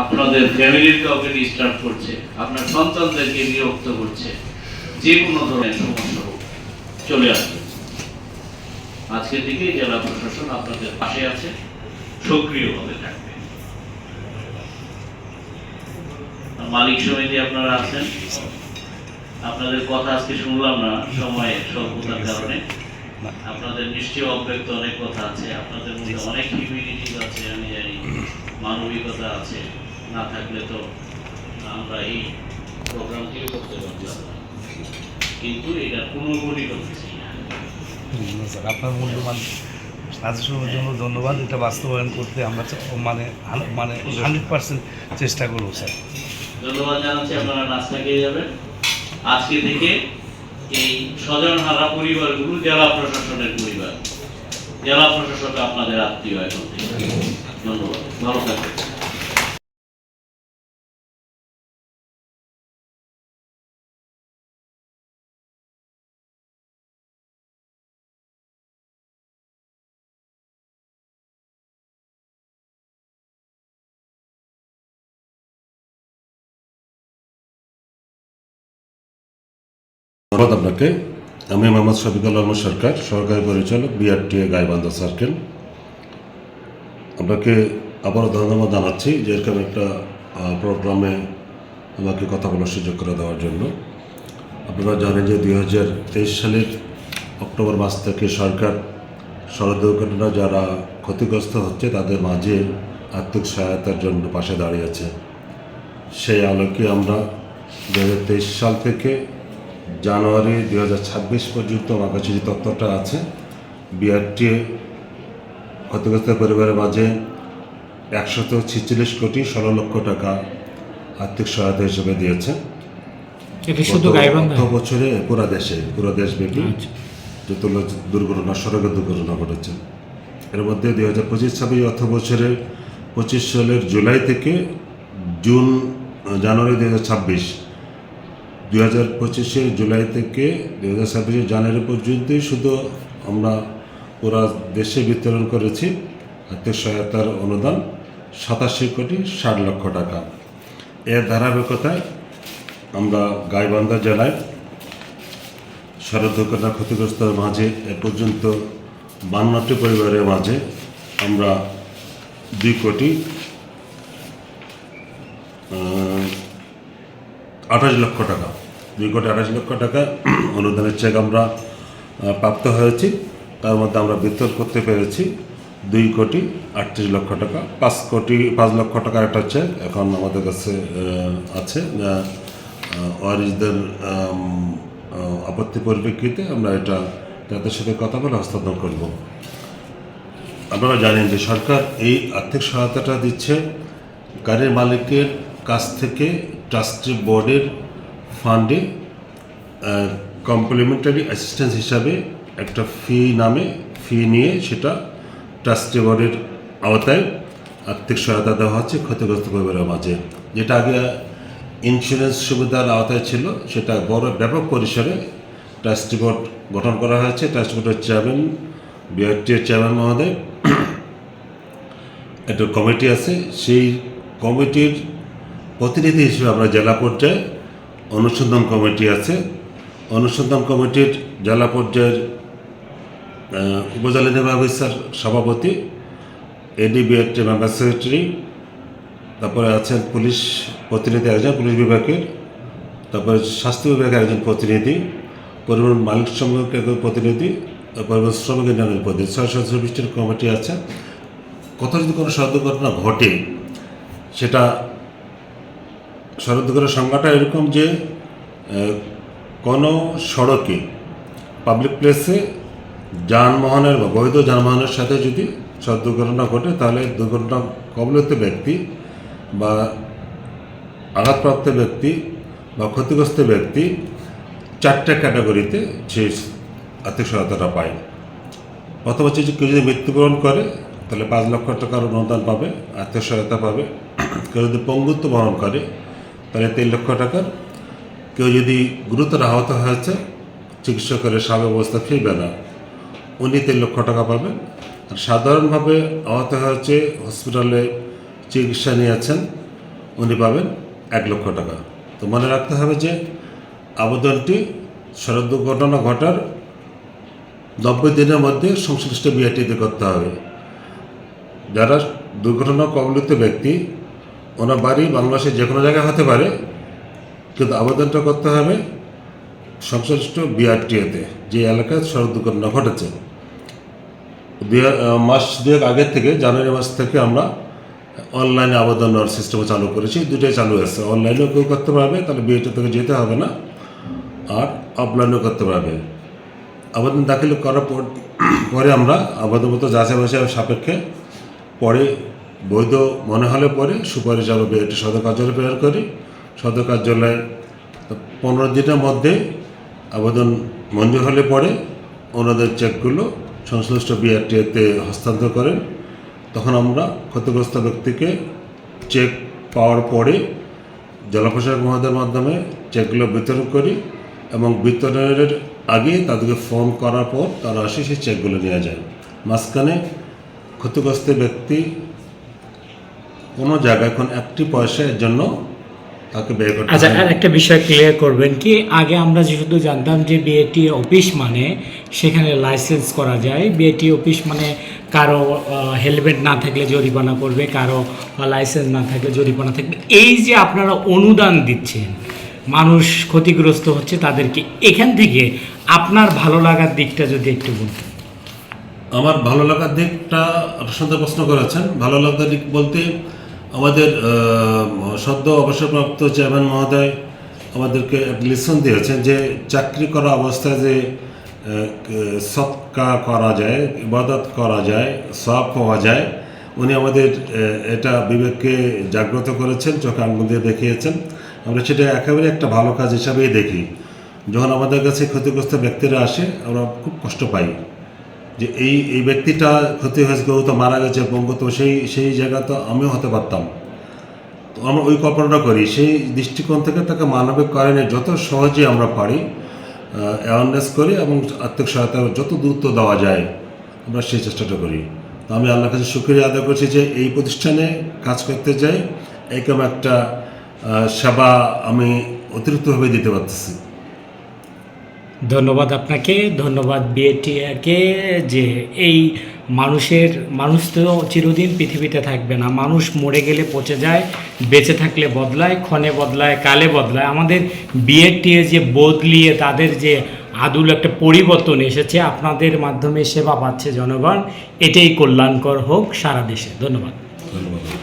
আপনাদের ফ্যামিলির কাউকে ডিস্টার্ব করছে, আপনার সন্তানদেরকে বিরক্ত করছে, যে কোনো ধরনের সমস্যা হোক চলে আসবে। আজকে থেকে জেলা প্রশাসন আপনাদের পাশে আছে, সক্রিয়ভাবে থাকবে। মালিক সমিতি আপনারা আছেন, আপনাদের কথা আজকে শুনলাম না সময় স্বল্পতার কারণে। আপনাদের নিশ্চয় অব্যক্ত অনেক কথা আছে, আপনাদের মধ্যে অনেক হিউম্যানিটিস আছে, আমি জানি মানবিকতা আছে। না থাকলে তো আমরা এই প্রোগ্রামটিও করতে পারতাম না। কিন্তু এটা কোনো পরিকল্পনা ছিল না। স্যার, আপনার মূল্যবান সাজেশনের জন্য ধন্যবাদ। এটা বাস্তবায়ন করতে আমরা মানে 100% চেষ্টা করব স্যার। ধন্যবাদ জানাচ্ছি। আপনারা নাস্তা খেয়ে যাবেন। আজকে থেকে এই স্বজনহারা পরিবারগুলো জেলা প্রশাসনের পরিবার, জেলা প্রশাসক আপনাদের আত্মীয় এখন থেকে। ধন্যবাদ, ভালো থাকবেন। ধন্যবাদ আপনাকে। আমি মোহাম্মদ শফিকুল আলম সরকার, সহকারী পরিচালক, বিআরটিএ গাইবান্ধা সার্কেল। আপনাকে আবারও ধন্যবাদ জানাচ্ছি যে এরকম একটা প্রোগ্রামে আমাকে কথা বলার সুযোগ করে দেওয়ার জন্য। আপনারা জানেন যে 2023 সালের অক্টোবর মাস থেকে সরকার সড়ক দুর্ঘটনা যারা ক্ষতিগ্রস্ত হচ্ছে তাদের মাঝে আর্থিক সহায়তার জন্য পাশে দাঁড়িয়েছে। সেই আলোকে আমরা 2023 সাল থেকে জানুয়ারি 2026 পর্যন্ত আমার কাছে যে তথ্যটা আছে, বিআরটিএ ক্ষতিগ্রস্ত পরিবারের মাঝে 146 কোটি 16 লক্ষ টাকা আর্থিক সহায়তা হিসেবে দিয়েছে। গত বছরে পুরো দেশব্যাপী যতগুলো দুর্ঘটনা, সড়কের দুর্ঘটনা ঘটেছে। এর মধ্যে 2025-26 অর্থ বছরে 25 সালের জুলাই থেকে জানুয়ারি 2025 জুলাই থেকে 2026 জানুয়ারি পর্যন্তই শুধু আমরা পুরা দেশে বিতরণ করেছি আর্থিক সহায়তার অনুদান 87 কোটি 60 লক্ষ টাকা। এর ধারাবাহিকতায় আমরা গাইবান্ধা জেলায় সড়ক দুর্ঘটনা ক্ষতিগ্রস্তের মাঝে এ পর্যন্ত 52টি পরিবারের মাঝে আমরা 2 কোটি 28 লক্ষ টাকা 2 কোটি 28 লক্ষ টাকা অনুদানের চেক আমরা প্রাপ্ত হয়েছি। তার মধ্যে আমরা বিতরণ করতে পেরেছি 2 কোটি 38 লক্ষ টাকা। 5 লক্ষ টাকার একটা চেক এখন আমাদের কাছে আছে, ওয়ারিশদের আপত্তি পরিপ্রেক্ষিতে আমরা এটা তাদের সাথে কথা বলে হস্তান্তর করব। আপনারা জানেন যে সরকার এই আর্থিক সহায়তাটা দিচ্ছে গাড়ির মালিকের কাছ থেকে ট্রাস্টি বোর্ডের ফান্ডে কমপ্লিমেন্টারি অ্যাসিস্ট্যান্স হিসাবে একটা ফি নিয়ে সেটা ট্রাস্টি বোর্ডের আওতায় আর্থিক সহায়তা দেওয়া হচ্ছে ক্ষতিগ্রস্ত পরিবারের মাঝে। যেটা আগে ইন্স্যুরেন্স সুবিধার আওতায় ছিল, সেটা বড় ব্যাপক পরিসরে ট্রাস্টি বোর্ড গঠন করা হয়েছে। ট্রাস্টি বোর্ডের চেয়ারম্যান, বিআরটিএর চেয়ারম্যান মহোদয়, একটা কমিটি আছে। সেই কমিটির প্রতিনিধি হিসেবে আমরা জেলা পর্যায়ে অনুসন্ধান কমিটি আছে। অনুসন্ধান কমিটির জেলা পর্যায়ের উপজেলা নির্বাহী অফিসার সভাপতি, এডিবিআরটি মেম্বার সেক্রেটারি, তারপরে আছেন পুলিশ প্রতিনিধি একজন পুলিশ বিভাগের, তারপরে স্বাস্থ্য বিভাগের একজন প্রতিনিধি, পরিবহন মালিক সমূহের একজন প্রতিনিধি, পরিবহন শ্রমিকের একজন প্রতিনিধি। 6 সদস্য বিশিষ্ট কমিটি আছে। কোথাও যদি কোনো সড়ক দুর্ঘটনা ঘটে, সেটা সড়ক দুর্ঘটনার সংজ্ঞাটা এরকম যে কোনো সড়কে পাবলিক প্লেসে যানবাহনের বা বৈধ যানবাহনের সাথে যদি সড়ক দুর্ঘটনা ঘটে, তাহলে দুর্ঘটনা কবলিত ব্যক্তি বা আঘাতপ্রাপ্ত ব্যক্তি বা ক্ষতিগ্রস্ত ব্যক্তি 4টে ক্যাটাগরিতে সে আর্থিক সহায়তাটা পায়। প্রথম হচ্ছে যে কেউ যদি মৃত্যুবরণ করে তাহলে 5 লক্ষ টাকার অনুদান পাবে, আর্থিক সহায়তা পাবে। কেউ যদি পঙ্গুত্ব বরণ করে তাহলে 3 লক্ষ টাকার। কেউ যদি গুরুতর আহত হয়েছে, চিকিৎসকের স্বাভাবিক অবস্থা ফিরবে না, উনি 3 লক্ষ টাকা পাবেন। আর সাধারণভাবে আহত হয়েছে, হসপিটালে চিকিৎসা নিয়েছেন, উনি পাবেন 1 লক্ষ টাকা। তো মনে রাখতে হবে যে আবেদনটি সড়ক দুর্ঘটনা ঘটার 90 দিনের মধ্যে সংশ্লিষ্ট বিআরটিতে করতে হবে। যারা দুর্ঘটনা কবলিত ব্যক্তি, ওনার বাড়ি বাংলাদেশের যে কোনো জায়গায় হতে পারে, কিন্তু আবেদনটা করতে হবে সংশ্লিষ্ট বিআরটিএতে, যে এলাকায় সড়ক দুর্ঘটনা ঘটেছে। মাস দুয়েক আগের থেকে, জানুয়ারি মাস থেকে আমরা অনলাইনে আবেদন নেওয়ার সিস্টেম চালু করেছি। দুটোই চালু আছে, অনলাইনেও কেউ করতে পারবে, তাহলে বিআরটি থেকে যেতে হবে না, আর অফলাইনেও করতে পারবে। আবেদন দাখিল করার পরে আমরা আবেদনপত্র যাচাই বাছাই সাপেক্ষে পরে বৈধ মনে হলে পরে সুপারিশ আমরা বিআরটি সদর কার্যালয়ে প্রেরণ করি। সদর কার্যালয়ে 15 দিনের মধ্যে আবেদন মঞ্জুর হলে পরে ওনাদের চেকগুলো সংশ্লিষ্ট বিআরটিএতে হস্তান্তর করেন। তখন আমরা ক্ষতিগ্রস্ত ব্যক্তিকে চেক পাওয়ার পরে জেলা প্রশাসক মহোদয়ের মাধ্যমে চেকগুলো বিতরণ করি, এবং বিতরণের আগে তাদেরকে ফোন করার পর তারা আসে সেই চেকগুলো নিয়ে যায়। মাঝখানে ক্ষতিগ্রস্ত ব্যক্তি কোনো জায়গায় এখন একটি পয়সার জন্য তাকে ব্যয় করতে আচ্ছা, হয় আর না। একটা বিষয় ক্লিয়ার করবেন কি, আগে আমরা যেহেতু জানতাম যে বিএটি অফিস মানে সেখানে লাইসেন্স করা যায়, বিএটি অফিস মানে কারো হেলমেট না থাকলে জরিমানা করবে, কারো লাইসেন্স না থাকলে জরিমানা থাকবে। এই যে আপনারা অনুদান দিচ্ছেন, মানুষ ক্ষতিগ্রস্ত হচ্ছে তাদেরকে, এখান থেকে আপনার ভালো লাগার দিকটা যদি একটু বলতেন। আমার ভালো লাগার দিকটা সুন্দর প্রশ্ন করেছেন। ভালো লাগার দিক বলতে আমাদের সদ্য অবসরপ্রাপ্ত চেয়ারম্যান মহোদয় আমাদেরকে লিসন দিয়েছেন যে চাকরি করা অবস্থায় যে সৎকা করা যায়, ইবাদত করা যায়, সওয়াব পাওয়া যায়, উনি আমাদের এটা বিবেককে জাগ্রত করেছেন, চোখে আঙুল দিয়ে দেখিয়েছেন। আমরা সেটা একেবারে একটা ভালো কাজ হিসাবেই দেখি। যখন আমাদের কাছে ক্ষতিগ্রস্ত ব্যক্তিরা আসে, আমরা খুব কষ্ট পাই যে এই ব্যক্তিটা ক্ষতি হয়েছে, কেউ তো মারা গেছে, পঙ্গুত্ব, সেই জায়গা তো আমিও হতে পারতাম। তো আমরা ওই কল্পনাটা করি, সেই দৃষ্টিকোণ থেকে তাকে মানবিক কারণে যত সহজে আমরা পারি অ্যাওয়ারনেস করি, এবং আর্থিক সহায়তা যত দ্রুত দেওয়া যায় আমরা সেই চেষ্টাটা করি। তো আমি আল্লাহর কাছে শুকরিয়া আদায় করছি যে এই প্রতিষ্ঠানে কাজ করতে যাই, এইরকম একটা সেবা আমি অতিরিক্তভাবে দিতে পারতেছি। ধন্যবাদ আপনাকে, ধন্যবাদ বিএটিকে, যে এই মানুষ তো চিরদিন পৃথিবীতে থাকবে না, মানুষ মরে গেলে পচে যায়, বেঁচে থাকলে বদলায়, ক্ষণে বদলায়, কালে বদলায়। আমাদের বিএটিএ যে বদলিয়ে তাদের যে আদুল একটা পরিবর্তন এসেছে, আপনাদের মাধ্যমে সেবা পাচ্ছে জনগণ, এটাই কল্যাণকর হোক সারা দেশে। ধন্যবাদ। ধন্যবাদ।